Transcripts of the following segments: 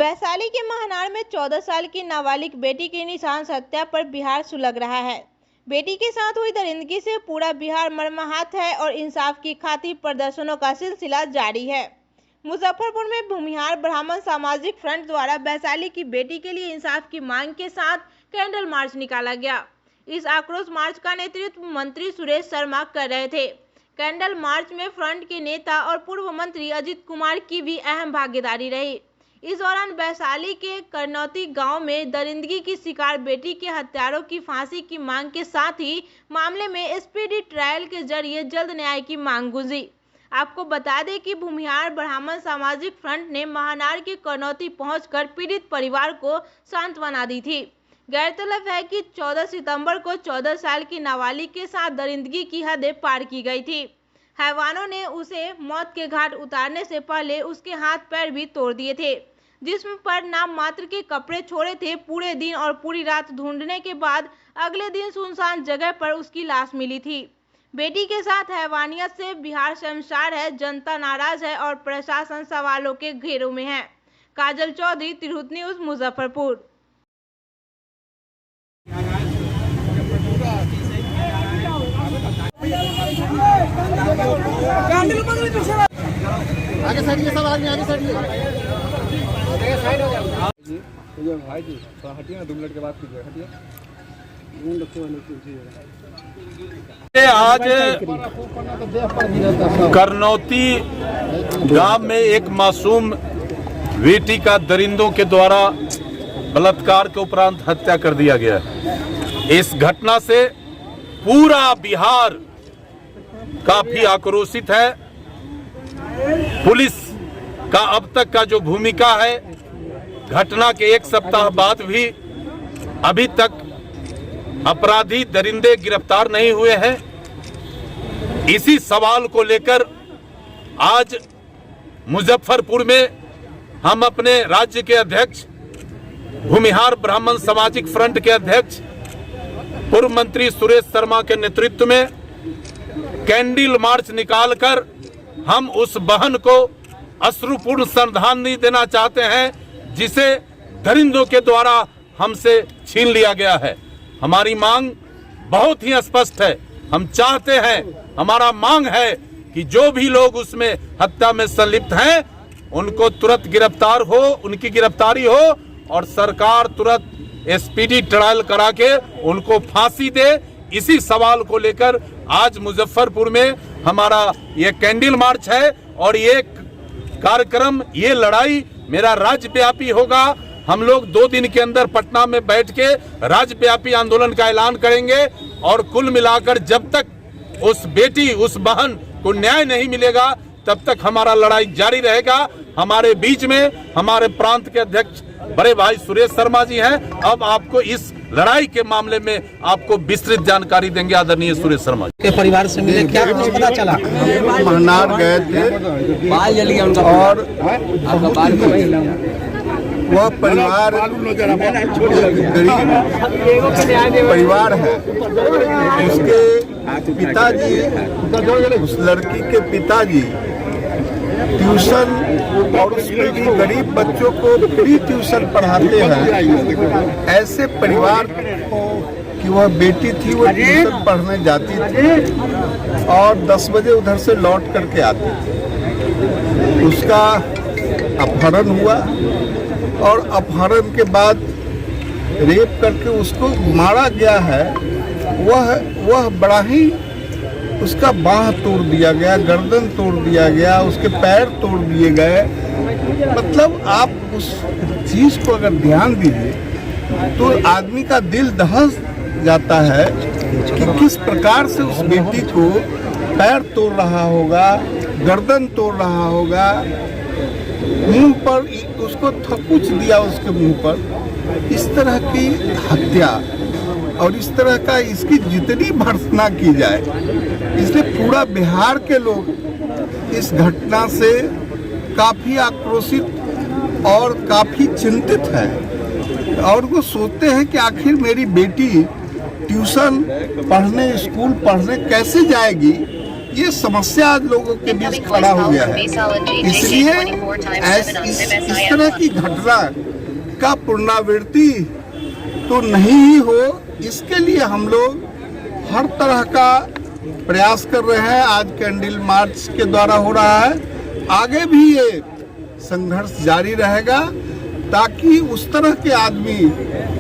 वैशाली के महनार में 14 साल की नाबालिग बेटी की निशान हत्या पर बिहार सुलग रहा है। बेटी के साथ हुई दरिंदगी से पूरा बिहार मर्माहत है और इंसाफ की खातिर प्रदर्शनों का सिलसिला जारी है। मुजफ्फरपुर में भूमिहार ब्राह्मण सामाजिक फ्रंट द्वारा वैशाली की बेटी के लिए इंसाफ की मांग के साथ कैंडल मार्च निकाला गया। इस आक्रोश मार्च का नेतृत्व मंत्री सुरेश शर्मा कर रहे थे। कैंडल मार्च में फ्रंट के नेता और पूर्व मंत्री अजित कुमार की भी अहम भागीदारी रही। इस दौरान वैशाली के करनौती गांव में दरिंदगी की शिकार बेटी के हत्यारों की फांसी की मांग के साथ ही मामले में स्पीडी ट्रायल के जरिए जल्द न्याय की मांग गूंजी। आपको बता दें कि भूमिहार ब्राह्मण सामाजिक फ्रंट ने महनार के करनौती पहुंचकर पीड़ित परिवार को सांत्वना दी थी। गौरतलब है कि 14 सितंबर को 14 साल की नाबालिग के साथ दरिंदगी की हदें पार की गई थी। हैवानों ने उसे मौत के घाट उतारने से पहले उसके हाथ पैर भी तोड़ दिए थे। जिस्म पर नाम मात्र के कपड़े छोड़े थे। पूरे दिन और पूरी रात ढूंढने के बाद अगले दिन सुनसान जगह पर उसकी लाश मिली थी। बेटी के साथ हैवानियत से बिहार शर्मसार है, जनता नाराज है और प्रशासन सवालों के घेरों में है। काजल चौधरी, तिरहुत न्यूज, मुजफ्फरपुर। आगे साइड सब आदमी आगे साइड भाई जी हटिए ना, 2 मिनट के बाद कीजिए, हटिए। आज करनौती गांव में एक मासूम बेटी का दरिंदों के द्वारा बलात्कार के उपरांत हत्या कर दिया गया है। इस घटना से पूरा बिहार काफी आक्रोशित है। पुलिस का अब तक का जो भूमिका है, घटना के 1 सप्ताह बाद भी अभी तक अपराधी दरिंदे गिरफ्तार नहीं हुए हैं। इसी सवाल को लेकर आज मुजफ्फरपुर में हम अपने राज्य के अध्यक्ष, भूमिहार ब्राह्मण सामाजिक फ्रंट के अध्यक्ष, पूर्व मंत्री सुरेश शर्मा के नेतृत्व में कैंडल मार्च निकालकर हम उस बहन को अश्रुपूर्ण श्रद्धांजलि देना चाहते हैं जिसे दरिंदों के द्वारा हमसे छीन लिया गया है। हमारी मांग बहुत ही स्पष्ट है। हम चाहते हैं, हमारा मांग है कि जो भी लोग उसमें हत्या में संलिप्त हैं उनको तुरंत गिरफ्तार हो, उनकी गिरफ्तारी हो और सरकार तुरंत स्पीडी ट्रायल करा के उनको फांसी दे। इसी सवाल को लेकर आज मुजफ्फरपुर में हमारा ये कैंडल मार्च है और ये कार्यक्रम, ये लड़ाई मेरा राज्यव्यापी होगा। हम लोग 2 दिन के अंदर पटना में बैठ के राज्यव्यापी आंदोलन का ऐलान करेंगे और कुल मिलाकर जब तक उस बेटी, उस बहन को न्याय नहीं मिलेगा तब तक हमारा लड़ाई जारी रहेगा। हमारे बीच में हमारे प्रांत के अध्यक्ष बड़े भाई सुरेश शर्मा जी हैं। अब आपको इस लड़ाई के मामले में आपको विस्तृत जानकारी देंगे आदरणीय सुरेश शर्मा जी। के परिवार से मिले, क्या कुछ पता चला? महनार गए थे और वह परिवार गरीब परिवार है। उसके पिताजी, उस लड़की के पिताजी ट्यूशन और उसमें भी गरीब बच्चों को फ्री ट्यूशन पढ़ाते हैं। ऐसे परिवार की वह बेटी थी, वो ट्यूशन पढ़ने जाती थी और 10 बजे उधर से लौट करके आती थी। उसका अपहरण हुआ और अपहरण के बाद रेप करके उसको मारा गया है। वह बड़ा ही, उसका बाह तोड़ दिया गया, गर्दन तोड़ दिया गया, उसके पैर तोड़ दिए गए। मतलब आप उस चीज को अगर ध्यान दीजिए तो आदमी का दिल दहल जाता है कि किस प्रकार से उस बेटी को पैर तोड़ रहा होगा, गर्दन तोड़ रहा होगा, मुंह पर उसको थकुच दिया उसके मुंह पर। इस तरह की हत्या और इस तरह का इसकी जितनी भर्त्सना की जाए, इसलिए पूरा बिहार के लोग इस घटना से काफ़ी आक्रोशित और काफ़ी चिंतित है और वो सोचते हैं कि आखिर मेरी बेटी ट्यूशन पढ़ने, स्कूल पढ़ने कैसे जाएगी ये समस्या आज लोगों के बीच खड़ा हो गया है। इसलिए इस तरह की घटना का पुनरावृत्ति तो नहीं ही हो, इसके लिए हम लोग हर तरह का प्रयास कर रहे हैं। आज कैंडल मार्च के द्वारा हो रहा है, आगे भी ये संघर्ष जारी रहेगा ताकि उस तरह के आदमी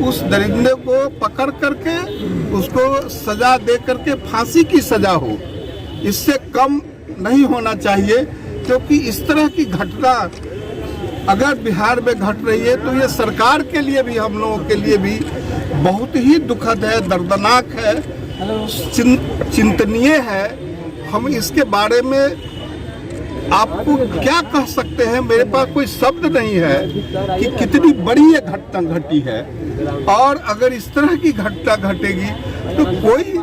उस दरिंदे को पकड़ करके उसको सजा दे करके फांसी की सजा हो, इससे कम नहीं होना चाहिए। क्योंकि इस तरह की घटना अगर बिहार में घट रही है तो ये सरकार के लिए भी, हम लोगों के लिए भी बहुत ही दुखद है, दर्दनाक है, चिंतनीय है। हम इसके बारे में आपको क्या कह सकते हैं, मेरे पास कोई शब्द नहीं है कि कितनी बड़ी ये घटना घटी है। और अगर इस तरह की घटना घटेगी तो कोई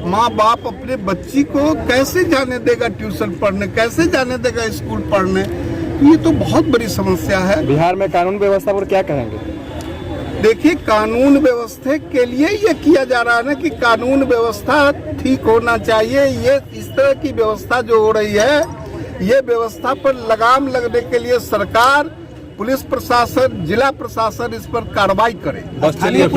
माँ बाप अपने बच्ची को कैसे जाने देगा ट्यूशन पढ़ने, कैसे जाने देगा स्कूल पढ़ने। तो ये तो बहुत बड़ी समस्या है। बिहार में कानून व्यवस्था पर क्या कहेंगे? देखिए, कानून व्यवस्था के लिए ये किया जा रहा है ना कि कानून व्यवस्था ठीक होना चाहिए। ये इस तरह की व्यवस्था जो हो रही है, ये व्यवस्था पर लगाम लगने के लिए सरकार, पुलिस प्रशासन, जिला प्रशासन इस पर कार्रवाई करे। बस चलिए।